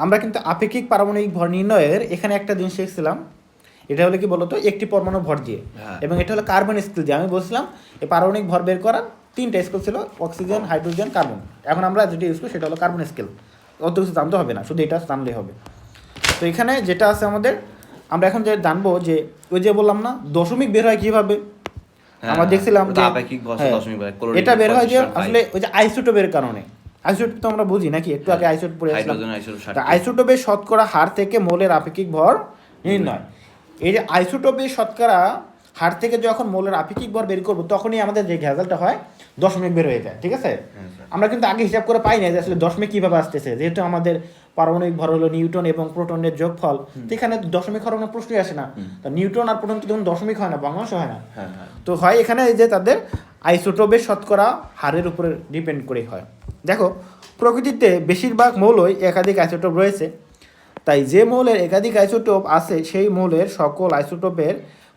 আমরা কিন্তু আপেক্ষিক পারমাণবিক ভর নির্ণয়ের এখানে একটা জিনিস শিখছিলাম, এটা হলো কি বলতো একটি পরমাণু ভর দিয়ে, এবং এটা হলো কার্বন স্কেল দিয়ে। আমি বলছিলাম এই পারমাণবিক ভর বের করার 3টা স্কেল ছিল, অক্সিজেন, হাইড্রোজেন, কার্বন। এখন আমরা যেটা ইউজ করি সেটা হলো কার্বন স্কেল। অত কিছু জানতে হবে না, শুধু এটা জানলেই হবে। তো এখানে যেটা আছে আমাদের, আমরা এখন যে জানবো যে ওই যে বললাম না দশমিক বের হয় কীভাবে, আমরা দেখছিলাম যে এটা বের হয় যে আসলে ওই যে আইসোটোপের কারণে। আইসোটোপ তো আমরা বুঝি নাকি, একটু আগে আইসোটোপ পড়ে আসলাম। আইসোটোপের শতকরা হার থেকে মোলের আপেক্ষিক ভর নির্ণয়। এই যে আইসোটোপের শতকরা হার থেকে যখন মোলের আপেক্ষিক ভর বের করবো তখনই আমাদের যে রেজাল্টটা হয় দশমিক বের হয়ে যায়, ঠিক আছে? আমরা কিন্তু আগে হিসাব করে পাই না যে আসলে দশমিক কীভাবে আসতেছে, যেহেতু আমাদের পারমাণবিক ভর হলো নিউটন এবং প্রোটনের যোগফল, এখানে দশমিক হওয়ার কোনো প্রশ্নই আসে না। তো নিউটন আর প্রোটন তো তখন দশমিক হয় না, ভগ্নাংশ হয় না। তো হয় এখানে এই যে তাদের আইসোটোপের শতকরা হারের উপরে ডিপেন্ড করেই হয়। দেখো প্রকৃতিতে বেশিরভাগ মৌলই একাধিক আইসোটোপ রয়েছে, তাই যে মৌলের একাধিক আইসোটোপ আছে সেই মৌলের সকল আইসোটোপের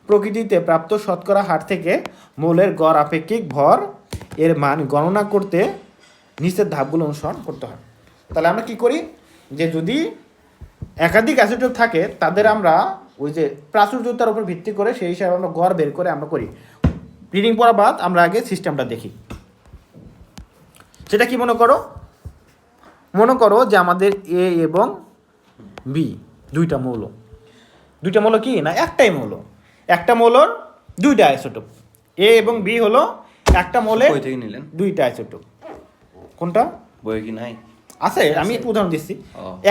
প্রকৃতিতে প্রাপ্ত শতকরা হার থেকে মৌলের গড় আপেক্ষিক ভর এর মান গণনা করতে নিচের ধাপগুলো অনুসরণ করতে হয়। তাহলে আমরা কি করি, যে যদি একাধিক আইসোটোপ থাকে তাদের আমরা ওই যে প্রাচুর্যতার উপর ভিত্তি করে সেই হিসাবে আমরা গড় বের করে আমরা করি। রিডিং পড়া বাদ আমরা আগে সিস্টেমটা দেখি। সেটা কি মনে করো যে আমাদের এ এবং বি দুইটা মৌল কি না, একটাই মৌল, একটা মৌলর দুইটা আইসোটোপ। এ এবং বি হলো একটা মৌলের দুইটা আইসোটোপ। কোনটা বই কি নাই আছে? আমি একটু উদাহরণ দিচ্ছি।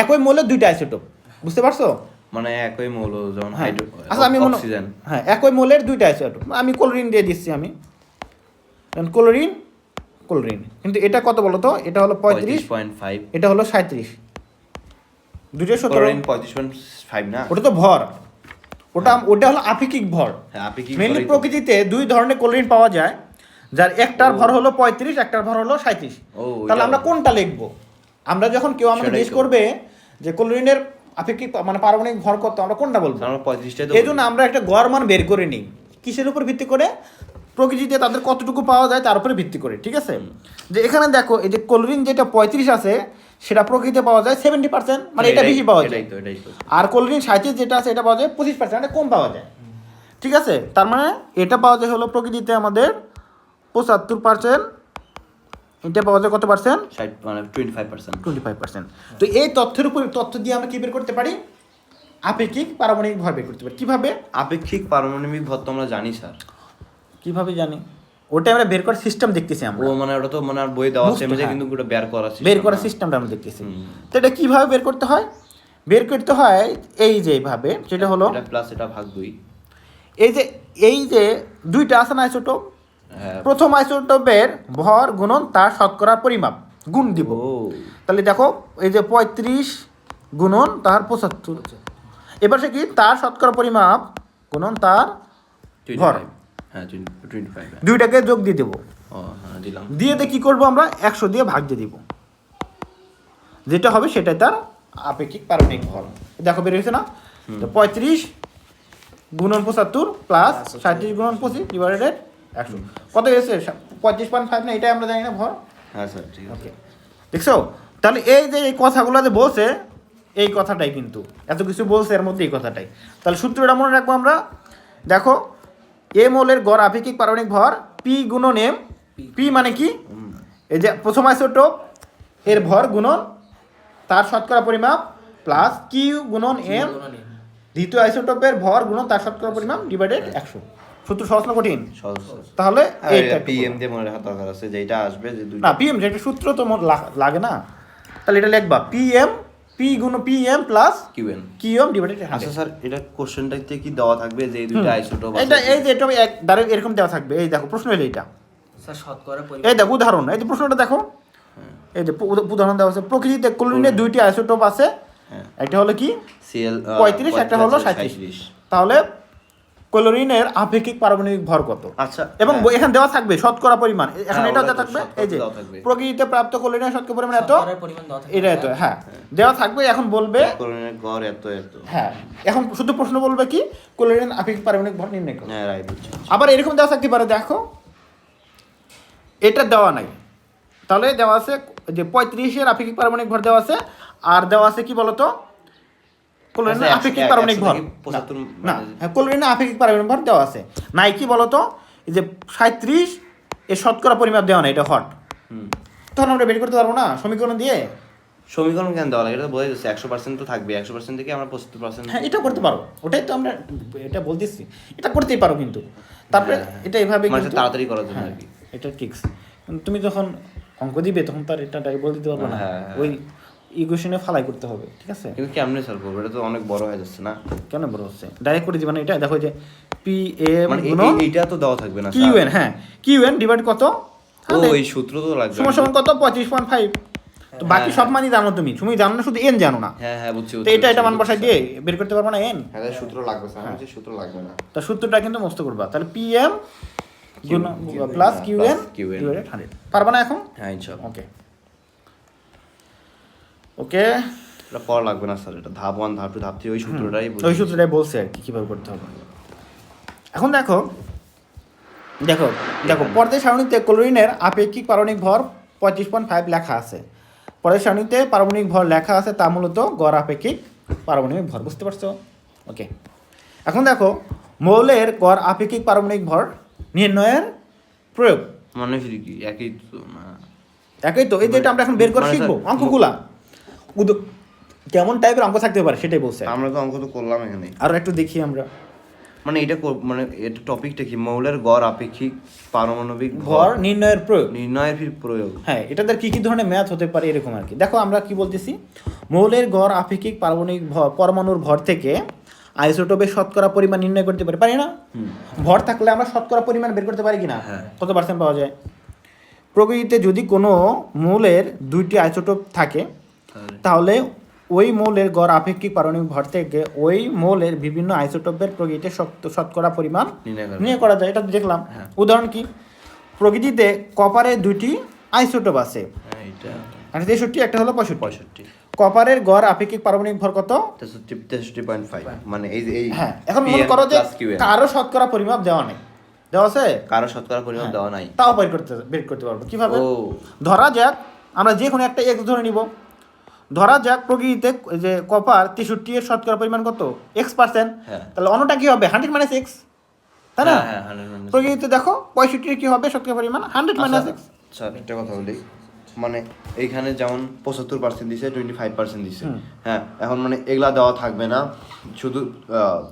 একই মৌলের দুইটা আইসোটোপ, বুঝতে পারছো? মানে একই মৌল যেমন আচ্ছা আমি অক্সিজেন, হ্যাঁ একই মৌলের দুইটা আইসোটোপ। আমি ক্লোরিন দিয়ে দিচ্ছি, আমি ক্লোরিন, কিন্তু এটা কত বলো তো? এটা হলো 35.5, এটা হলো 37, দুটোই 35.5 না, ওটা তো ভর, ওটা হলো আপেক্ষিক ভর। মেইনলি প্রকৃতিতে দুই ধরনের ক্লোরিন পাওয়া যায়, যার একটার ভর হলো 35, একটার ভর হলো 37। তাহলে আমরা কোনটা লিখবো? আমরা যখন কেউ আমাকে জিজ্ঞেস করবে যে ক্লোরিনের আপেক্ষিক মানে পারমাণবিক ভর কত, আমরা কোনটা বলবো? এই জন্য আমরা একটা গড় মান বের করে নিই। কিসের উপর ভিত্তি করে? প্রকৃতিতে তাদের কতটুকু পাওয়া যায় তার উপরে ভিত্তি করে, ঠিক আছে? যে এখানে দেখো এই যে ক্লোরিন যেটা 35 আছে সেটা প্রকৃতিতে পাওয়া যায় 70%, মানে এটা বেশি পাওয়া যায়। আর ক্লোরিন 37 যেটা আছে এটা পাওয়া যায় 25%, মানে কম পাওয়া যায়, ঠিক আছে? তার মানে এটা পাওয়া যায় হলো প্রকৃতিতে আমাদের 75%, এটা পাওয়া যায় কত পার্সেন্ট? 25%। তো এই তথ্য দিয়ে আমরা কি বের করতে পারি? আপেক্ষিক পারমাণবিক ভর বের করতে পারি। কিভাবে? আপেক্ষিক পারমাণবিক ভর তো আমরা জানি স্যার। কিভাবে জানি? ওটা আমরা বের করার সিস্টেম দেখতেছি আমরা। মানে ওটা তো মানে বই দেওয়া আছে, কিন্তু ওটা বের করার সিস্টেমটা আমরা দেখতেছি। তো এটা কিভাবে বের করতে হয়? বের করতে হয় এই যে এইভাবে, যেটা হলো এটা প্লাস এটা ভাগ 2। এই যে দুইটা আছে না আইসোটোপ, প্রথম আইসোটোপের ভর গুণন তার শতকরা পরিমাপ গুণ দিব। তাহলে দেখো এই যে 35 গুণন তার 75, এবার সে কি তার শতকরা পরিমাপ গুণন তার ভর, দুইটাকে যোগ দিয়ে দেবো। দিয়ে কি করবো আমরা? 100 দিয়ে ভাগ দিয়ে দিব, যেটা হবে সেটাই তার আপেক্ষিক পারমাণবিক ভর। দেখো বের হয়েছে না? তো 35 গুণন 75 প্লাস 37 গুণন 25 ডিভাইডেড 100 কত হয়েছে? 35.5 না, এটাই আমরা জানি না ভর। হ্যাঁ স্যার, ঠিক আছে। দেখছো? তাহলে এই যে এই কথাগুলো যে বলছে, এই কথাটাই কিন্তু এত কিছু বলছে এর মধ্যে এই কথাটাই। তাহলে সূত্রটা মনে রাখবো আমরা। দেখো এ মৌলের গড় আপেক্ষিক পারমাণবিক ভর পি গুণন এম। পি মানে কি? এই যে প্রথম আইসোটোপ এর ভর গুণন তার শতকরা পরিমাপ প্লাস কিউ গুণন এম, দ্বিতীয় আইসোটোপের ভর গুণন তার শতকরা পরিমাপ ডিভাইডেড 100। সূত্র সহজ না কঠিন? তাহলে এইটা পিএম দিয়ে মনে রাখা দরকার আছে, যেটা আসবে যে না পিএম যেটা সূত্র তো লাগে না। তাহলে এটা লিখবা পিএম, পি গুণ পিএম প্লাস কিউএম ডিভাইডেড 100। আচ্ছা স্যার, এটা কোশ্চেনটাতে কি দেওয়া থাকবে যে এই দুইটা আইসোটোপ আছে? এটা এই যে এটা ডাইরেক্ট এরকম দেওয়া থাকবে। এই দেখো প্রশ্ন হলো এটা স্যার শতকরা পরিমাপ। এই দেখো উদাহরণ, এই যে প্রশ্নটা দেখো, এই যে উদাহরণ দেওয়া আছে প্রকৃতিতে ক্লোরিনের দুইটি আইসোটোপ আছে, একটা হলো কি Cl 35, একটা হলো 37। তাহলে ক্লোরিনের আপেক্ষিক পারমাণবিক ভর কত? আচ্ছা, এবং এখানে দেওয়া থাকবে শতকরা পরিমাণ। এখন এটা দেওয়া থাকবে এই যে প্রকৃতিতে প্রাপ্ত ক্লোরিনের শতকরা পরিমাণ এত, এটা এত, হ্যাঁ দেওয়া থাকবে। এখন বলবে ক্লোরিনের গড় এত, হ্যাঁ এখন শুধু প্রশ্ন বলবে কি ক্লোরিন আপেক্ষিক পারমাণবিক ভর নির্ণয় করো। হ্যাঁ রাইট। আবার এরকম দেওয়া থাকতে পারে, দেখো এটা দেওয়া নাই, তাহলে দেওয়া আছে যে 35 এর আপেক্ষিক পারমাণবিক ভর দেওয়া আছে আর দেওয়া আছে কি বলতো ক্লোরিনের আচ্ছা, আপেক্ষিক 100 পারমাণবিক ভর 75 না হ্যাঁ ক্লোরিনের আপেক্ষিক পারমাণবিক ভর দেওয়া আছে নাই কি বলতো এই যে 37 এর শতকরা পরিমাপ দেওয়া নাই এটা হট তখন আমরা বের করতে পারবো না সমীকরণ দিয়ে সমীকরণ কেন দেওয়া লাগে এটা তো বোঝা যাচ্ছে 100% তো থাকবে 100% থেকে আমরা 75% হ্যাঁ এটা করতে পারো ওটাই তো আমরা এটা বলতেছি এটা করতেই পারো কিন্তু তারপরে এটা এইভাবে মানে কিন্তু তাড়াতাড়ি করার জন্য হ্যাঁ, আর কি এটা ঠিক তুমি যখন অঙ্ক দিবে তখন তার এটা বলে দিতে পারবো না হ্যাঁ, হ্যাঁ। ওই ইকুয়েশনে ফালাই করতে হবে ঠিক আছে কিন্তু কেমনে সলভ করবো এটা তো অনেক বড় হয়ে যাচ্ছে না কেন বড় হচ্ছে ডাইরেক্ট করে দিবা না এটা দেখো যে পি এম মানে গুণন এইটা তো দেওয়া থাকবে না কিউ এন হ্যাঁ কিউ এন ডিভাইড কত ও এই সূত্র তো লাগবে সমান সমান কত 25.5 তো বাকি সব মানই জানো তুমি জানো না শুধু এন জানো না হ্যাঁ হ্যাঁ বুঝছি তো এটা মান বসাই দিয়ে বের করতে পারবো না এন হ্যাঁ সূত্র লাগবে স্যার আমার সূত্র লাগবে না তো সূত্রটা কিন্তু মস্ত করবা তাহলে P M plus Q N divided 100 পারবা না এখন হ্যাঁ ইনশাআল্লাহ ওকে ওকে এটা পড়া লাগবে না স্যার এটা ধাপ 1 ধাপ 2 ধাপ 3 ওই সূত্রটাই ওই সূত্রটাই বলছে আর কি কিভাবে করতে হবে এখন দেখো দেখো দেখো পর্যায় সারণীতে ক্লোরিনের আপেক্ষিক পারমাণবিক ভর 25.5 লেখা আছে পর্যায় সারণীতে পারমাণবিক ভর লেখা আছে তা মূলত গড় আপেক্ষিক পারমাণবিক ভর বুঝতে পারছো ওকে এখন দেখো মৌলের গড় আপেক্ষিক পারমাণবিক ভর নির্ণয়ের প্রয়োগ মানে ফিরি কি একই তো না একই তো এই যেটা আমরা এখন বের করে মানে শিখবো স্যার, অঙ্কগুলা কেমন টাইপের অঙ্ক থাকতে পারে সেটাই বলছে আমরা তো অঙ্ক তো করলাম এখানে আর একটু দেখি আমরা মানে এটা মানে এটা টপিকটা কি মৌলের গড় আপেক্ষিক পারমাণবিক ভর নির্ণয়ের প্রয়োগ নির্ণয়ের ফির প্রয়োগ হ্যাঁ এটাদের কি কি ধরনের ম্যাথ হতে পারে এরকম আর কি দেখো আমরা কি বলতেছি মৌলের গড় আপেক্ষিক পারমাণবিক পরমাণুর ভর থেকে আইসোটোপের শতকরা পরিমাণ নির্ণয় করতে পারি পারি না ভর থাকলে আমরা শতকরা পরিমাণ বের করতে পারি কিনা হ্যাঁ। কত পার্সেন্ট পাওয়া যায় প্রকৃতিতে যদি কোনো মৌলের দুইটি আইসোটোপ থাকে তাহলে ওই মৌলের গড় আপেক্ষিক পারমাণবিক ভর থেকে ওই মৌলের বিভিন্ন আইসোটোপের প্রকৃতিতে শতকরা পরিমাণ নির্ণয় করা যায় এটা তো দেখলাম হ্যাঁ। উদাহরণ কি প্রকৃতিতে কপারের দুইটি আইসোটোপ আছে হ্যাঁ এটা একটা 63 একটা হলো 65 65 কপারের গড় আপেক্ষিক পারমাণবিক ভর কত 63.5 মানে এই যে এই হ্যাঁ এখন মনে PM করো যে plus QN কারো শতকরা পরিমাপ দেওয়া নেই দেওয়া আছে কারো শতকরা পরিমাণ দেওয়া নাই তাও বের করতে পারবো কিভাবে ও ধরা যাক আমরা যে কোনো একটা এক্স ধরে নিব ধরা যাক প্রকৃতিতে যে কপার 63 এর শতকরা পরিমাণ কত x%, হ্যাঁ। তাহলে অন্যটা কি হবে 100 মাইনাস x তাই না হ্যাঁ, 100 প্রকৃতিতে দেখো 65 এর কি হবে শতকরা পরিমাণ 100 মাইনাস x স্যার একটা কথা বলি মানে এইখানে যেমন 75% দিছে 25% দিছে হ্যাঁ এখন মানে এগুলা দেওয়া থাকবে না শুধু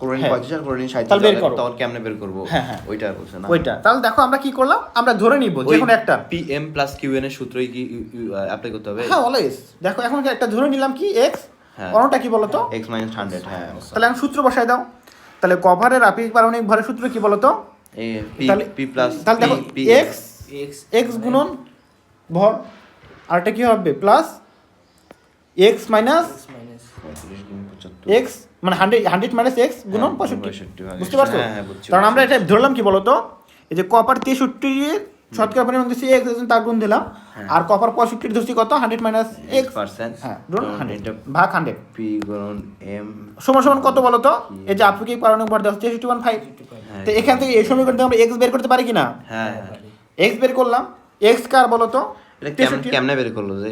ক্লোরিন হ্যাঁ। 35 আর ক্লোরিন তাহলে বের 37 করো। তখন কেমনে বের করব হ্যাঁ, হ্যাঁ। ওইটা বলছে না ওইটা তাহলে দেখো আমরা কি করলাম আমরা ধরে নিব যে কোনো একটা PM প্লাস QN এর সূত্রই কি অ্যাপ্লাই করতে হবে হ্যাঁ অলওয়েজ দেখো এখন একটা ধরে নিলাম কি x হ্যাঁ। অন্যটা কি বলতো x - 100 হ্যাঁ তাহলে আমি সূত্র বসাই দাও তাহলে কভারের আপেক্ষিক পারমাণবিক ভরের সূত্র কি বলতো এই তাহলে P প্লাস তাহলে দেখো x গুণন ভর আরটা কি হবে প্লাস x মাইনাস x মানে 100 মাইনাস x গুণন 65 বুঝতে পারছো হ্যাঁ, হ্যাঁ, বুঝছি, কারণ আমরা বুঝছি। এটা ধরলাম কি বলতো এই যে কপার 63 এর শতকরা পরিমাণ দিছি x তার গুণ দিলাম আর কপার 65 ধরছি কত 100 মাইনাস x পার্সেন্ট হ্যাঁ গুণ 100 ভাগ 100 P গুণন M সমান সমান কত বলতো এই যে আপেক্ষিক পারমাণবিক ভর দেওয়া 63.5 তো এখান থেকে এই সমীকরণ থেকে আমরা x বের করতে পারি কিনা হ্যাঁ x বের করলাম x কার বলতো এটা কেমনে বের করলো যে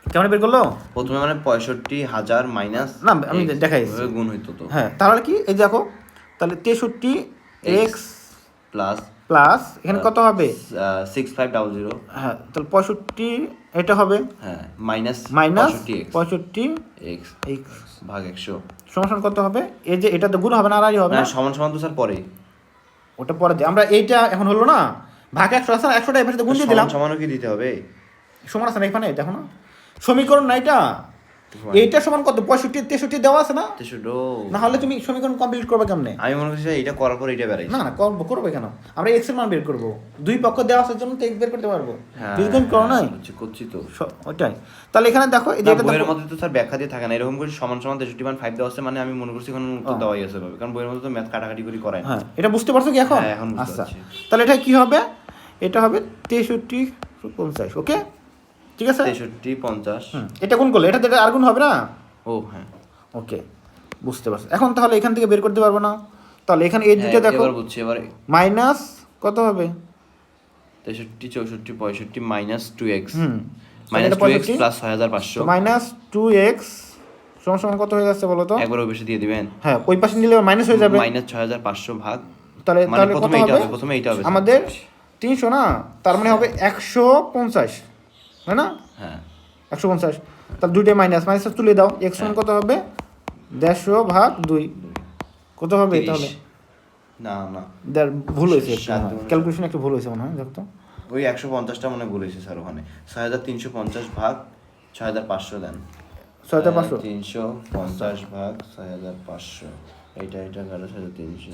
কেমন বের করলো প্রথমে মানে 65,000 মাইনাস না, আমি দেখাই দিচ্ছি। গুণ হইতো তো হ্যাঁ তাহলে কি এই দেখো তাহলে 63 x প্লাস প্লাস এখানে কত হবে 6500 হ্যাঁ তাহলে 65 এটা হবে হ্যাঁ মাইনাস মাইনাস 65x 65 x ভাগ 100 সমান কত হবে এই যে এটা তো গুণ হবে না আর হবে না না সমান সমান তো স্যার পরে ওটা পরে দিই আমরা এইটা এখন হলো না ভাগ 100 আছে 100টা এর সাথে গুণ দিয়ে দিলাম সমানও কি দিতে হবে সমান আছে না এখানে দেখো না সমীকরণ না এটা এইটা সমান কত 65 63 দেওয়া আছে না 63 না হলে তুমি সমীকরণ কমপ্লিট করবে কেমনে আমি মনে করছি এটা করার পর এটা বেরাই না না করবে কেন আমরা x এর মান বের করব দুই পক্ষ দেওয়া আছে জন্য তো x বের করতে পারবো হ্যাঁ বিজগণ করো নাই করছি তো ওইটাই তাহলে এখানে দেখো এই যে না, এটা বইয়ের দেখো মধ্যে তো স্যার ব্যাখ্যা দিয়ে থাকে না এরকম করে সমান সমান 63.5 দেওয়া আছে মানে আমি মনে করছি কোনো উত্তর দেওয়াই আছে ভাবে কারণ বইয়ের মধ্যে তো ম্যাথ কাটাকাটি করে করায় না হ্যাঁ এটা বুঝতে পারছো কি এখন হ্যাঁ, এখন বুঝতে আচ্ছা পারছি। তাহলে এটা কি হবে এটা হবে 63.50 ওকে ঠিক আছে 63.50 এটা গুণ করলে এটা তো আর গুণ হবে না ও হ্যাঁ ওকে বুঝতে পারছো এখন তাহলে এখান থেকে বের করতে পারবো না তাহলে এখানে এই দুটো দেখো এবার বুঝছি এবার মাইনাস কত হবে 63 64 65 minus 2x minus 2x plus 6500 minus 2x সমান সমান কত হয়ে যাচ্ছে বলো তো? একবার ওই পাশে দিয়ে দিবেন। হ্যাঁ, ওই পাশে নিলে মাইনাস হয়ে যাবে। মাইনাস 6500 ভাগ, তাহলে মানে তাহলে কত প্রথমে এইটা হবে? হবে, প্রথমে এইটা হবে আমাদের 300 না, তার মানে হবে 150, তাই না? হ্যাঁ 150, তাহলে দুইটা মাইনাস মাইনাস তুলে দাও। x সমান কত হবে? 150 ভাগ 2 কত হবে 30 তাহলে? না না ভুল হয়েছে, সাত দুগুণ। ক্যালকুলেশন একটু ভুল হয়েছে মনে হয়, দেখো তো। ওই 150টা মনে ভুল হয়েছে স্যার, ওখানে 6350 ভাগ 6500 দেন। 6500 350 ভাগ 6500, এইটা গেল 350।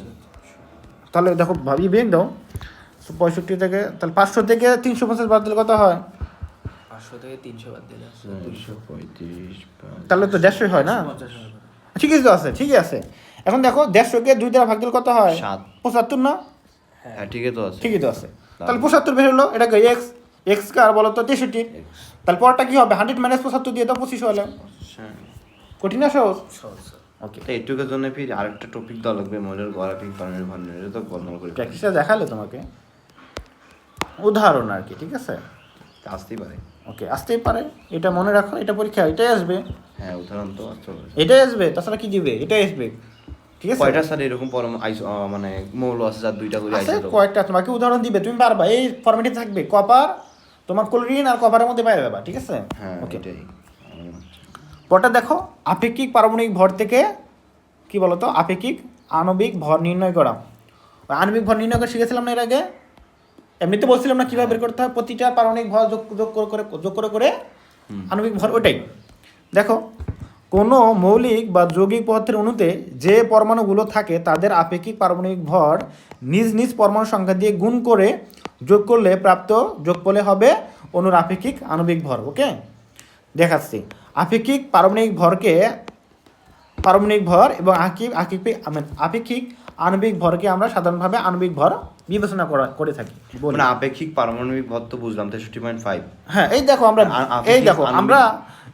তাহলে দেখো ভাবি বেগ দাও, 65 থেকে তাহলে 500 থেকে 350 বাদ দিলে কত হয়? 500 থেকে 300 বাদ দিলে 235 তাহলে তো 150 হয় না? ঠিকই তো আছে, ঠিকই আছে। এখন দেখো 150 কে 2 দ্বারা ভাগ দিলে কত হয়? 7। 75 না? হ্যাঁ ঠিকই তো আছে। ঠিকই তো আছে। তাহলে 75 বের হলো, এটাকে x কে আর বলো তো 63। তাহলে পরটা কি হবে? 100 মাইনাস 75 দিয়ে দাও, 25 হলো। কঠিন না সহজ? ওকে, তো এইটুকুর জন্য ফির আরেকটা টপিক দেওয়া লাগবে, মডেল গ্রাফিক পারমিট ভান্ডার, এটা তো গলমাল করে প্র্যাকটিসটা দেখালে তোমাকে উদাহরণ আর কি, ঠিক আছে? আসতেই পারে। ওকে, আসতেই পারে, এটা মনে রাখো, এটা পরীক্ষা এটাই আসবে, হ্যাঁ উদাহরণ তো আসতে পারে। এটাই আসবে, তাছাড়া কি দিবে? এটাই আসবে, ঠিক আছে? কয়টা স্যার এরকম মানে মৌল আছে যার দুইটা করে আছে আইসোটোপ? কয়েকটা, তোমাকে উদাহরণ দিবে, তুমি পারবা, এই ফরম্যাটে থাকবে কপার, তোমার ক্লোরিন আর কপারের মধ্যে পাই যাবা, ঠিক আছে? হ্যাঁ ওকে, এটাই। পরটা দেখো, আপেক্ষিক পারমাণবিক ভর থেকে কি বলতো আপেক্ষিক আণবিক ভর নির্ণয় করা। আণবিক ভর নির্ণয় করে শিখেছিলাম না এর আগে? এমনিতে বলছিলাম না কিভাবে বের করতে হয়? প্রতিটা পারমাণবিক ভর যোগ করে করে আণবিক ভর, ওটাই। দেখো, কোনো মৌলিক বা যৌগিক পদার্থের অণুতে যে পরমাণুগুলো থাকে তাদের আপেক্ষিক পারমাণবিক ভর নিজ নিজ পরমাণু সংখ্যা দিয়ে গুণ করে যোগ করলে প্রাপ্ত যোগফলে হবে অণুর আপেক্ষিক আণবিক ভর। ওকে, দেখাচ্ছি। আপেক্ষিক পারমাণবিক ভর এবং আপেক্ষিক আণবিক ভরকে আমরা সাধারণভাবে আণবিক ভর বিবেচনা করে থাকি, বলি। মানে আপেক্ষিক পারমাণবিক ভর তো বুঝলাম 63.5। হ্যাঁ, এই দেখো আমরা আপেক্ষিক আণবিক- আমরা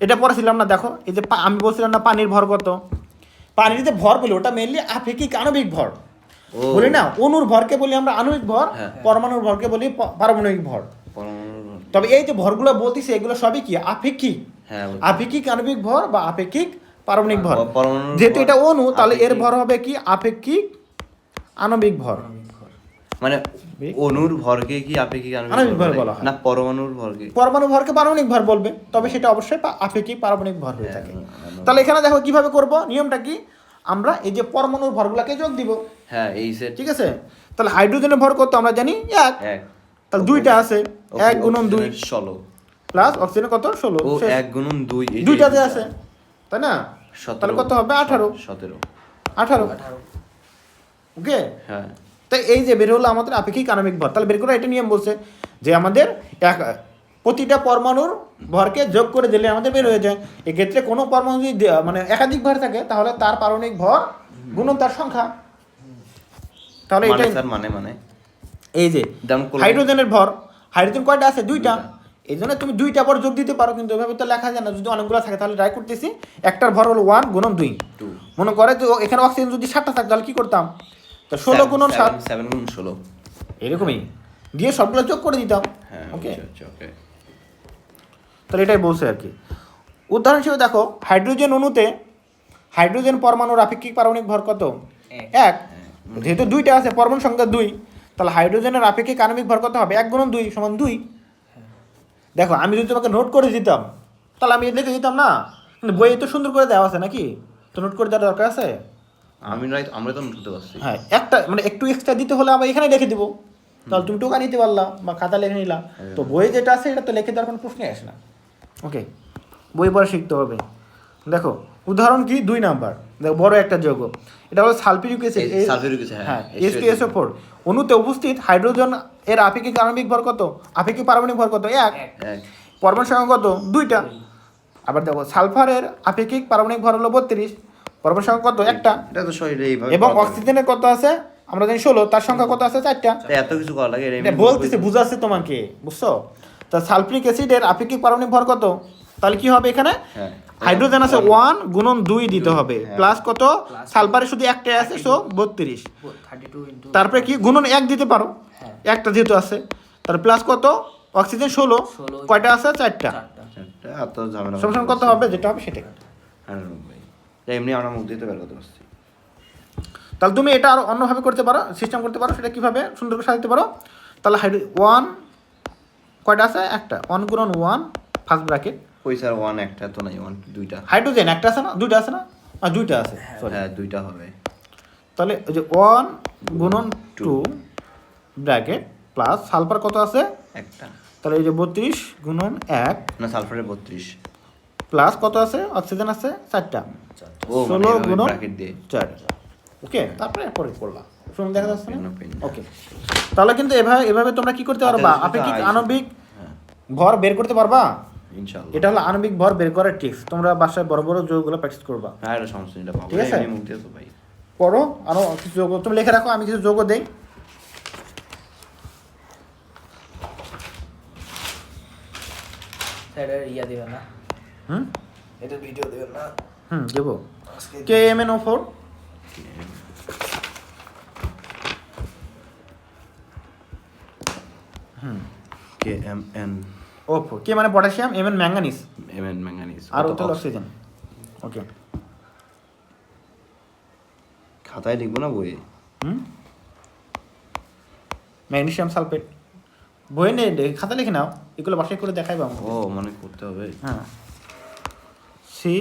এটা পড়েছিলাম না? দেখো, এই যে আমি বলছিলাম না পানির ভর কত, পানির যে ভর বলি ওটা মেইনলি আপেক্ষিক আণবিক ভর, ও বলি না? অণুর ভরকে বলি আমরা আণবিক ভর, হ্যাঁ। পরমাণুর ভরকে বলি পারমাণবিক ভর। পরমাণুর ভর। তবে এই যে ভরগুলো বলতেছি এগুলো সবই কি আপেক্ষিক, হ্যাঁ আপেক্ষিক আণবিক ভর বা আপেক্ষিক পারমাণবিক ভর। পরমাণুর যেহেতু ভর এটা অণু, তাহলে এর আপেক্ষিক। ভর হবে কি আপেক্ষিক আণবিক ভর। মানে অণুর ভরকে কি আপেক্ষিক আণবিক ভর বলা হয়। না পরমাণুর ভরকে? পরমাণু ভরকে পারমাণবিক ভর বলবে, তবে সেটা অবশ্যই আপেক্ষিক পারমাণবিক ভর হয়ে থাকে। হ্যাঁ, তাহলে এখানে দেখো কিভাবে করব, নিয়মটা কি? আমরা এই যে পরমাণুর ভরগুলোকে যোগ দিব, হ্যাঁ এই সেট ঠিক আছে? তাহলে হাইড্রোজেনের ভর কত আমরা জানি 1, এক। তাহলে দুইটা আছে, 1 গুণন 2 16 প্লাস অক্সিজেনের কত 16, ও 1 গুণন 2 দুইটাতে আছে, তাই না? তাহলে কত হবে 18। 17 ওকে, হ্যাঁ তাই এই যে বের হলো আমাদের আপেক্ষিক আণবিক ভর। তাহলে বের করে এটা নিয়ম বলছে যে আমাদের প্রতিটা পরমাণুর ভরকে যোগ করে দিলে আমাদের বের হয়ে যায়। এক্ষেত্রে কোনো পরমাণু যদি মানে একাধিক ভর থাকে তাহলে তার পারমাণবিক ভর গুণন তার সংখ্যা। তাহলে মানে এটাই স্যার মানে এই যে যেমন হাইড্রোজেনের ভর, হাইড্রোজেন কয়টা আছে? 2টা। এই জন্য তুমি 2টা ভর যোগ দিতে পারো, কিন্তু এভাবে তো লেখা যায় না। যদি অনেকগুলো থাকে তাহলে ট্রাই করতেছি, একটার ভর হলো 1 গুণন 2। মনে করে যে এখানে অক্সিজেন যদি 7টা থাকে তাহলে কি করতাম? তো 16 গুণন 7, 7 গুণন 16 এরকমই দিয়ে সবগুলো যোগ করে দিতাম। হ্যাঁ ওকে, ওকে। তাহলে এটাই বলছে আর কি। উদাহরণ হিসেবে দেখো, হাইড্রোজেন অণুতে হাইড্রোজেন পরমাণুর আপেক্ষিক পারমাণবিক ভর কত? 1। যেহেতু 2টা আছে, পরমাণু সংখ্যা 2, তাহলে হাইড্রোজেনের আপেক্ষিক আণবিক ভর কত হবে? 1 গুণন 2 সমান 2। দেখো, আমি যদি তোমাকে নোট করে দিতাম তাহলে আমি লিখে দিতাম না, কিন্তু বইয়ে তো সুন্দর করে দেওয়া আছে নাকি? তো নোট করে দেওয়ার দরকার আছে? আমরা তো বুঝতে পারছি। হ্যাঁ, একটা মানে একটু এক্সট্রা দিতে হলে আমরা এখানে লিখে দিব, তাহলে তুমি টোকা নিতে পারলা বা খাতা লিখে নিলা। তো বইয়ে যেটা আছে এটা তো লিখে দেওয়ার কোনো প্রশ্নই আসে না। ওকে, বই পড়া শিখতে হবে। দেখো, উদাহরণ কি 2 নাম্বার, দেখো বড় একটা যৌগ, এটা হলো সালফিউরিক অ্যাসিড। সালফিউরিক অ্যাসিড, হ্যাঁ, H2SO4 অণুতে উপস্থিত হাইড্রোজেন এর আপেক্ষিক আণবিক ভর কত? আপেক্ষিক পারমাণবিক ভর কত? 1। পরমাণু সংখ্যা কত? 2টা। আবার দেখো, সালফারের আপেক্ষিক পারমাণবিক ভর হলো 32, পরমাণু সংখ্যা কত? 1টা। এটা তো শরীরে এইভাবে এবং অক্সিজেনের কত আছে আমরা জানি 16, তার সংখ্যা কত আছে? 4টা। এত কিছু করা লাগে এটা বলতেছে, বুঝাচ্ছে তোমাকে, বুঝছো? তা সালফিউরিক অ্যাসিডের আপেক্ষিক পারমাণবিক ভর কত? তাহলে কি হবে এখানে? হাইড্রোজেন আছে 1 গুণন 2 দিতে হবে, প্লাস কত? সালফারে শুধু একটাই আছে, সো 32। তারপরে কি গুণন 1 দিতে পারো, একটা যেহেতু আছে, তাহলে প্লাস কত? অক্সিজেন 16, কয়টা আছে? 4টা। একটা এত ঝামেলা সমাধান করতে হবে, যেটা হবে সেটাই। হ্যাঁ ভাই, এমনি আমরা মুখ দিতে বের করতে পারছি। তাহলে তুমি এটা আরো অন্যভাবে করতে পারো, সিস্টেম করতে পারো। সেটা কিভাবে সুন্দর করে সাজাতে পারো? তাহলে ওয়ান কয়টা আছে? একটা। 1 গুণন 1 ফার্স্ট ব্র্যাকেট। ওই স্যার 1 একটা তো নাই, 1 দুইটা। হাইড্রোজেন একটা আছে না, দুইটা আছে না? আর দুইটা আছে, সরি। হ্যাঁ দুইটা হবে। তাহলে ওই যে 1 গুণন 2 ব্র্যাকেট প্লাস সালফার কত আছে? একটা। তাহলে এই যে 32 গুণন 1 না সালফারে 32 প্লাস কত আছে? অক্সিজেন আছে 4টা, ও 16 গুণন ব্র্যাকেট দিয়ে 4। ওকে, তারপরে পরে করলাম, শুনুন দেখা যাচ্ছে না? পেন। ওকে, তাহলে কিন্তু এভাবে তোমরা কি করতে পারবা? আপেক্ষিক আণবিক ভর বের করতে পারবা ইনশাআল্লাহ। এটা হলো আণবিক ভর বের করার ট্রিক্স। তোমরা বাসায় বড় বড় যৌগগুলো প্র্যাকটিস করবা। হ্যাঁ এটা সমস্যা নেই, এটা পাবো। ঠিক আছে? এমনি মুখ দিয়ে তো ভাই। পড়ো আরো কিছু যৌগ তুমি লিখে রাখো, আমি কিছু যৌগ দেই। স্যার ইয়া দিবেন না, হুম এটা ভিডিও দিবেন না। দেবো। KMnO4 KMN O4, কে মানে potassium, M N manganese, Mn manganese আর ও হলো অক্সিজেন। ওকে, খাতায় লিখবো না বইয়ে? ম্যাগনেসিয়াম সালফেট বই নেই, খাতা লিখে নাও, এগুলো বাসায় করে দেখাইবা আমাকে। ও মনে করতে হবে। হ্যাঁ, সি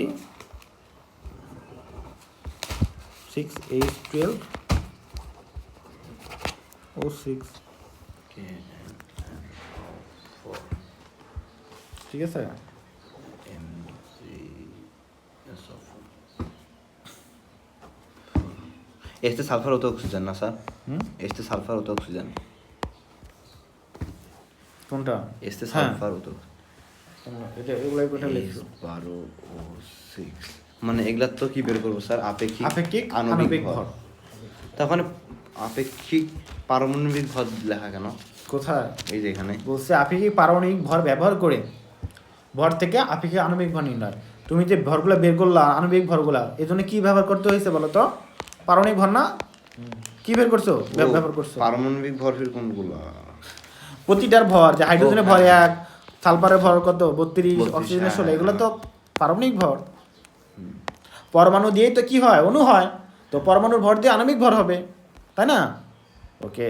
6H12 O6, ঠিক আছে? este সালফার হতো অক্সিজেন না স্যার? হুম este সালফার হতো অক্সিজেন। কোনটা? este হ্যাঁ। সালফার হতো এটা এগুলাই কোটা লিখছো। 12 ও 6 মানে এগুলা তো কি বের করবো স্যার? আপেক্ষিক আপেক্ষিক আণবিক আণবিক ভর। ভর। তখন আপেক্ষিক পারমাণবিক ভর লেখা কেন? কোথায় এই যে এখানে বলছে আপেক্ষিক পারমাণবিক ভর ব্যবহার করে ভর থেকে আপেক্ষিক আণবিক ভর নির্ণয়। তুমি যে ভরগুলো বের করলা আণবিক ভরগুলা, এই জন্য কি ব্যবহার করতে হয়েছে বলো তো? পারমাণবিক ভর না? কি বের করছো? ব্যবহার করছো পারমাণবিক ভর ফির কোনগুলো? প্রতিটার ভর, যে হাইড্রোজেনের ভর হ্যাঁ। 1, সালফারের ভর কত 32, 32, অক্সিজেনের 16, হ্যাঁ, এগুলো তো পারমাণবিক ভর। পরমাণু দিয়েই তো কি হয়? অণু হয়। তো পরমাণুর ভর দিয়ে আণবিক ভর হবে, তাই না? ওকে,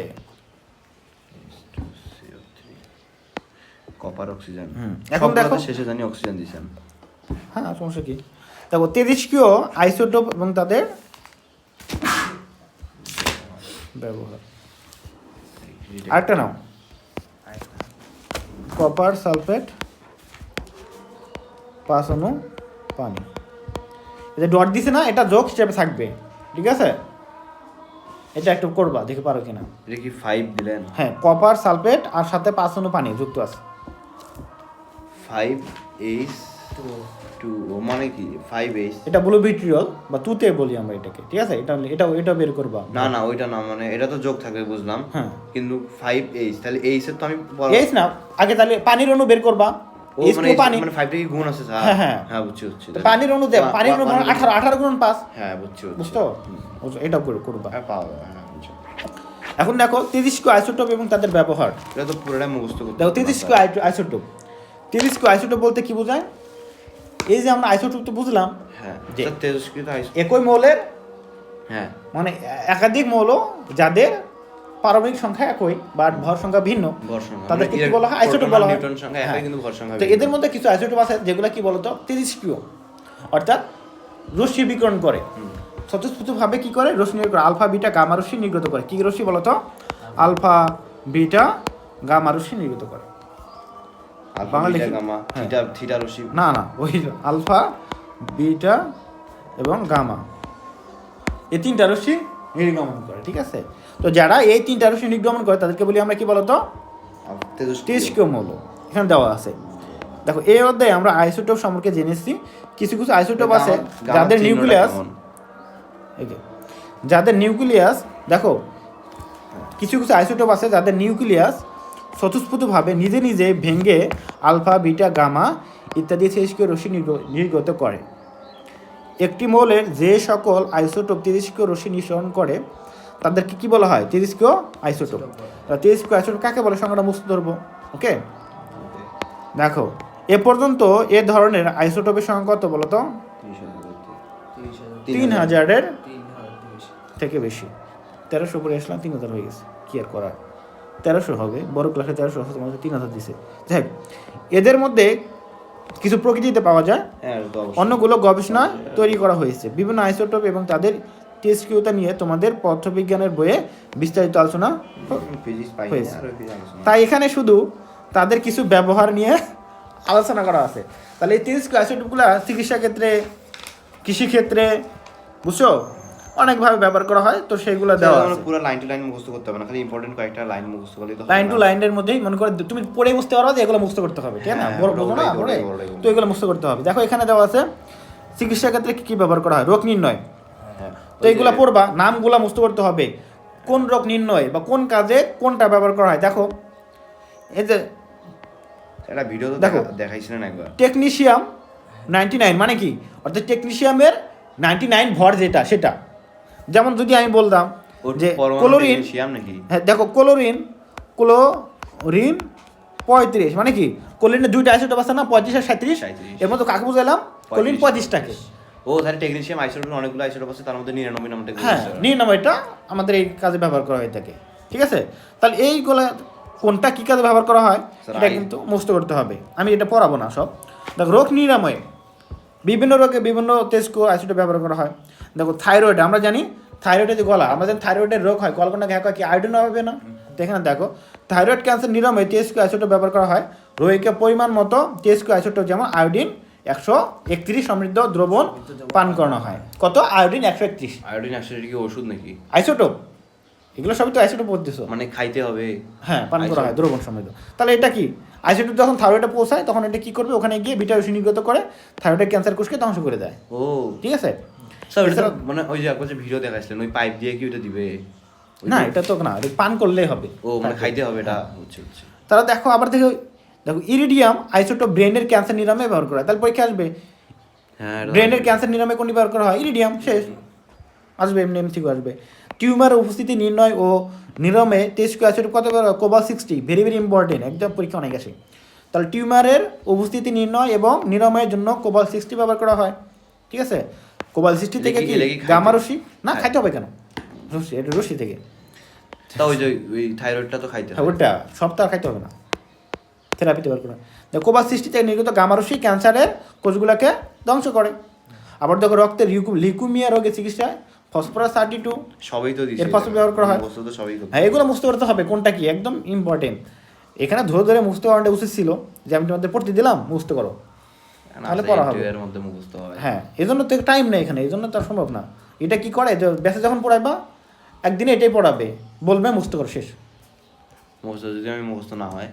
কপার অক্সিজেন। এখন দেখো শেষে জানি অক্সিজেন দিছেন। হ্যাঁ, সমস্যা কি? দেখো তেজস্ক্রিয় আইসোটোপ এবং তাদের ব্যবহার। আরেকটা নাও, কপার সালফেট 5 অণু পানি। এই যে ডট দিছে না, এটা যোগ হিসেবে থাকবে, ঠিক আছে? এটা একটু করবা, দেখে পারো কিনা। এটা কি 5 দিলেন? হ্যাঁ, কপার সালফেট আর সাথে 5 অণু পানি যুক্ত আছে। 5H2 মানে কি? 5H এটা ব্লু ভিট্রিয়ল বা তুতে বলি আমরা এটাকে, ঠিক আছে? এটা বের করবা। না না ওইটা না, মানে এটা তো যোগ থাকবে বুঝলাম, হ্যাঁ। কিন্তু 5H তাহলে H এর তো আমি এইস না, আগে তাহলে পানির অণু বের করবা। ও এইচ মানে টু পানি, মানে 5 টা কি গুণ আছে স্যার? হ্যাঁ, হ্যাঁ। হ্যাঁ বুঝছি বুঝছি। তো পানির অণু দেব, পানির অণু 18 গুণন 5। হ্যাঁ বুঝছি বুঝছো? এটাও করবা। হ্যাঁ পাওয়া হ্যাঁ বুঝছি। এখন দেখো তেজস্ক্রিয় আইসোটোপ এবং তাদের ব্যবহার। এটা তো পুরোটাই মুখস্থ করতে দেখো হবে না, তেজস্ক্রিয় আইসোটোপ, তেজস্ক্রিয় আইসোটোপ বলতে কি বোঝায়? এই যে আমরা আইসোটোপ তো বুঝলাম, হ্যাঁ যে স্যার তেজস্ক্রিয় আইসো একই মৌলের হ্যাঁ মানে একাধিক মৌল যাদের পারমাণবিক সংখ্যা একই বা ভর সংখ্যা ভিন্ন, ভর সংখ্যা তাদেরকে মানে কি বলা হয়? আইসোটোপ বলা হয়। নিউটন সংখ্যা একই হ্যাঁ। কিন্তু ভর সংখ্যা তো ভিন্ন। এদের মধ্যে কিছু আইসোটোপ আছে যেগুলো কি বলতো? তেজস্ক্রিয়, অর্থাৎ রশ্মি বিকিরণ করে, স্বতঃস্ফূর্তভাবে কি করে? রশ্মি নির্গত করে, আলফা বিটা গামা রশ্মি নির্গত করে। কি রশ্মি বলতো? আলফা বিটা গামা রশ্মি নির্গত করে। আলফা বাংলা বিটা লিখি। গামা হ্যাঁ। থিটা রশ্মি। না না, ওই আলফা বিটা এবং গামা, এই তিনটা রশ্মি নির্গমন করে, ঠিক আছে? তো যারা এই তিনটা রশ্মি নির্গমন করে তাদেরকে বলি আমরা কি বলতো? তেজস্ক্রিয় মৌল। এখানে দেওয়া আছে। দেখো এই অধ্যায়ে আমরা আইসোটোপ সম্পর্কে জেনেছি। কিছু কিছু আইসোটোপ আছে যাদের নিউক্লিয়াস, দেখো কিছু কিছু আইসোটোপ আছে যাদের নিউক্লিয়াস স্বতঃস্ফূর্তভাবে নিজে নিজে ভেঙে আলফা বিটা গামা ইত্যাদি তেজস্ক্রিয় রশ্মি নির্গত করে। একটি মৌলের যে সকল আইসোটোপ তেজস্ক্রিয় রশ্মি নিঃসরণ করে তাদেরকে কি বলা হয়? তেজস্ক্রিয় আইসোটোপ। তেজস্ক্রিয় আইসোটোপ কাকে বলে? সংজ্ঞাটা মুছে ধরবো। ওকে, দেখো এ পর্যন্ত এ ধরনের আইসোটোপের সংখ্যা কত বলো তো? 3000-এর থেকে বেশি। 1300 উপরে আসলাম, 3000 হয়ে গেছে, কি আর করার। 1300 হবে, বড় ক্লাসে 1300 আছে, তোমাদের 3000 দিছে। যাই হোক, এদের মধ্যে কিছু প্রকৃতিতে পাওয়া যায়, অন্যগুলো গবেষণা তৈরি করা হয়েছে। বিভিন্ন আইসোটোপ এবং তাদের টেস্টকিউতা নিয়ে তোমাদের পদার্থবিজ্ঞানের বইয়ে বিস্তারিত আলোচনা হয়েছে। তাই এখানে শুধু তাদের কিছু ব্যবহার নিয়ে আলোচনা করা আছে। তাহলে এই টেস্ট আইসোটোপগুলো চিকিৎসা ক্ষেত্রে, কৃষিক্ষেত্রে, বুঝছো, অনেকভাবে ব্যবহার করা হয়। তো সেইগুলো দেওয়া আছে। পুরো লাইন টু লাইন মুখস্থ করতে হবে না, খালি ইম্পর্টেন্ট কয়েকটা লাইন মুখস্থ করলেই তো লাইন টু লাইনের মধ্যেই মনে করে তুমি পড়ে বুঝতে পারো যে এগুলো মুখস্থ করতে হবে, ঠিক আছে না? বড় বড় না পড়ে, তো এগুলো মুখস্থ করতে হবে। দেখো এখানে দেওয়া আছে চিকিৎসা ক্ষেত্রে কি কি ব্যবহার করা হয়, রোগ নির্ণয়। তো এইগুলা পড়বা, নামগুলা মুখস্থ করতে হবে, কোন রোগ নির্ণয় বা কোন কাজে কোনটা ব্যবহার করা হয়। দেখো এই যে একটা ভিডিও তো দেখো দেখাইছিলেন একবার, টেকনিশিয়াম 99 মানে কি, অর্থাৎ টেকনিশিয়ামের 99 ভর যেটা সেটা। যেমন যদি আমি বলতাম যে ক্লোরিন, নাকি, হ্যাঁ দেখো ক্লোরিন 35 মানে কি, ক্লোরিনের দুইটা আইসোটোপ আছে না, 35 আর 37, এর মধ্যে কাকে বুঝাইলাম, ক্লোরিন 35টাকে। ও তাহলে টেকনিশিয়াম আইসোটোপ অনেকগুলো আইসোটোপ আছে, তার মধ্যে 99 নামটা, হ্যাঁ 99টা আমাদের এই কাজে ব্যবহার করা হয়ে থাকে, ঠিক আছে? তাহলে এইগুলো কোনটা কী কাজে ব্যবহার করা হয় এটা কিন্তু মুখস্থ করতে হবে। আমি এটা পড়াবো না সব। দেখো রোগ নিরাময়ে বিভিন্ন রোগে বিভিন্ন টেস্ট আইসোটোপ ব্যবহার করা হয়। দেখো থাইরয়েড, আমরা জানি থাইরয়েডের যে গলা, আমরা জানি থাইরয়েডের রোগ হয়, কলকনা ঘা হয় কি, আয়োডিন হবে না? তো এখানে দেখো থাইরয়েড ক্যান্সার নিরাময়ে টেস্ট আইসোটোপ ব্যবহার করা হয়। রোগীকে পরিমাণ মতো টেস্ট আইসোটোপ যেমন আয়োডিন 131 সমৃদ্ধ দ্রবণ পান করানো হয়। কত? আয়োডিন 131। আয়োডিন 131 কি ওষুধ নাকি? আইসোটোপ, এগুলো সবই তো আইসোটোপ পড়তেছো, মানে খাইতে হবে, হ্যাঁ পান করা হয় দ্রবণ সমৃদ্ধ। তাহলে এটা কি, আইসোটোপ যখন থাইরয়েডে পৌঁছায় তখন এটা কি করবে, ওখানে গিয়ে বিটা রশ্মি নির্গত করে থাইরয়েডের ক্যান্সার কোষকে ধ্বংস করে দেয়। ও ঠিক আছে। স্যার এটা মানে ওই যে আপনার যে ভিডিও দেখাইছিলেন, ওই পাইপ দিয়ে কি ওটা দিবে? না এটা তো না, এটা পান করলেই হবে। ও মানে খাইতে হবে, এটা হচ্ছে। তাহলে দেখো আবার দেখো ইরিডিয়াম আইসোটোপ ব্রেনের ক্যান্সার নিরাময়ে ব্যবহার করা হয়। তাহলে পরীক্ষা আসবে, হ্যাঁ ব্রেনের ক্যান্সার নিরাময়ে কোনটি ব্যবহার করা হয়? ইরিডিয়াম। শেষ, আসবে এমনি এমসিকিউ আসবে। টিউমার উপস্থিতি নির্ণয় ও নিরাময়ে টেস্ট আইসোটোপ কত ব্যবহার? কোবাল 60, ভেরি ভেরি ইম্পর্টেন্ট, একদম পরীক্ষা অনেক আসে। তাহলে টিউমারের উপস্থিতি নির্ণয় এবং নিরাময়ের জন্য কোবাল 60 ব্যবহার করা হয়, ঠিক আছে? কোবাল 60 থেকে কি গামা রশ্মি না খাইতে হবে কেন? রশ্মি, এটা রশ্মি থেকে। তা ওই যে ওই থাইরয়েডটা তো খাইতে হ্যাঁ হবে, ওটা সব তো আর খাইতে হবে না, থেরাপিতে ব্যবহার করা। কোবাল 60 থেকে নির্গত গামা রশ্মি ক্যান্সারের কোষগুলোকে ধ্বংস করে। আবার দেখো রক্তের লিউকেমিয়া রোগের চিকিৎসায় ফসফরাস 32 সবই তো দিছে, এর ফসফরাস ব্যবহার করা হয়। তো সবই করতে, হ্যাঁ এগুলো মুখস্থ করতে হবে, কোনটা কি একদম ইম্পর্টেন্ট। এখানে ধরে ধরে মুখস্থ করাটা উচিত ছিল, যে আমি তোমাদের পড়তে দিলাম মুখস্থ করো, তাহলে পড়া হবে। এর মধ্যে মুখস্থ হবে। হ্যাঁ এই জন্য তো টাইম নেই এখানে, এই জন্য তো আর সম্ভব না। এটা কি করে, ব্যাসে যখন পড়াইবা একদিনে এটাই পড়াবে, বলবে মুখস্থ করো, শেষ। মুখস্থ যদি আমি মুখস্থ না হয়,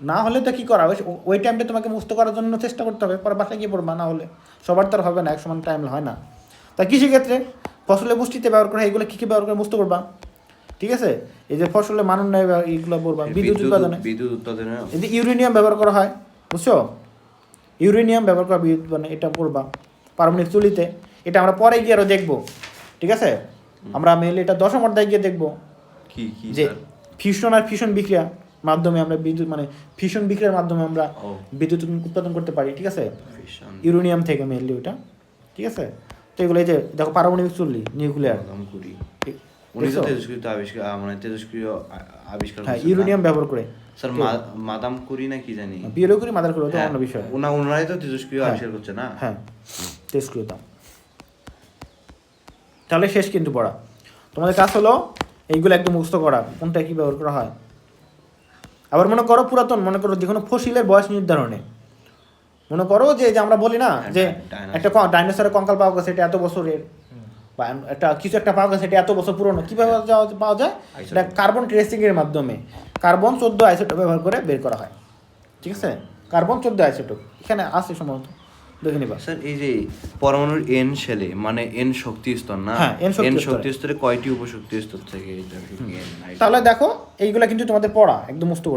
না হলে তো কি করা হবে, ওই টাইমটা তোমাকে মুক্ত করার জন্য চেষ্টা করতে হবে, পরে বাসায় গিয়ে পড়বা। না হলে সবার তো আর হবে না, এক সমান টাইম হয় না। তা কৃষিক্ষেত্রে ফসলে পুষ্টিতে ব্যবহার করা, এগুলো কী কী ব্যবহার করে মুক্ত করবা, ঠিক আছে? এই যে ফসলে মানন নেয় এইগুলো বলবা। বিদ্যুৎ উৎপাদনে এই যে ইউরেনিয়াম ব্যবহার করা হয়, বুঝছো? ইউরেনিয়াম ব্যবহার করা বিদ্যুৎ উৎপাদনে, এটা পড়বা। পারমাণবিক চুলিতে, এটা আমরা পরে গিয়ে আরও দেখবো, ঠিক আছে? আমরা মেনলি এটা 10ম অধ্যায়ে গিয়ে দেখবো যে ফিউশন আর ফিউশন বিক্রিয়া মাধ্যমে আমরা বিদ্যুৎ, মানে ফিউশন বিক্রিয়ার মাধ্যমে আমরা বিদ্যুৎ উৎপাদন করতে পারি, ঠিক আছে? ইউরেনিয়াম থেকে মেনলি ওটা, ঠিক আছে? তো এগুলো এই যে দেখো পারমাণবিক চুল্লি, নিউক্লিয়ার, হ্যাঁ ইউরেনিয়াম ব্যবহার করে। স্যার মাদাম কুরি না কি জানি, বিয়ের করি মাদার করে, তো অন্য বিষয়। ওনারাই তো তেজস্ক্রিয় আবিষ্কার করছে না? হ্যাঁ তেজস্ক্রিয়তা। তাহলে শেষ কিন্তু পড়া, তোমাদের কাজ হলো এইগুলো একদম মুখস্থ করা, কোনটা কি ব্যবহার করা হয়। আবার মনে করো পুরাতন, মনে করো যে কোনো ফসিলের বয়স নির্ধারণে, মনে করো যে আমরা বলি না যে একটা ডাইনোসরের কঙ্কাল পাওয়া গেছে, এটা এত বছরের, বা একটা কিছু একটা পাওয়া গেছে এটা এত বছর পুরনো, কীভাবে পাওয়া যায়? এটা কার্বন ট্রেসিংয়ের মাধ্যমে কার্বন 14 আইসোটোপ ব্যবহার করে বের করা হয়, ঠিক আছে? কার্বন 14 আইসোটোপ এখানে আছে সম্ভবত, দেখে নিবা। স্যার এই যে পরমাণুর এন শেলে, মানে এন শক্তি স্তর না, হ্যাঁ এন শক্তি স্তরে কয়টি উপশক্তি স্তর থেকে? তাহলে দেখো এইগুলা কিন্তু তোমাদের পড়া একদম মুস্ত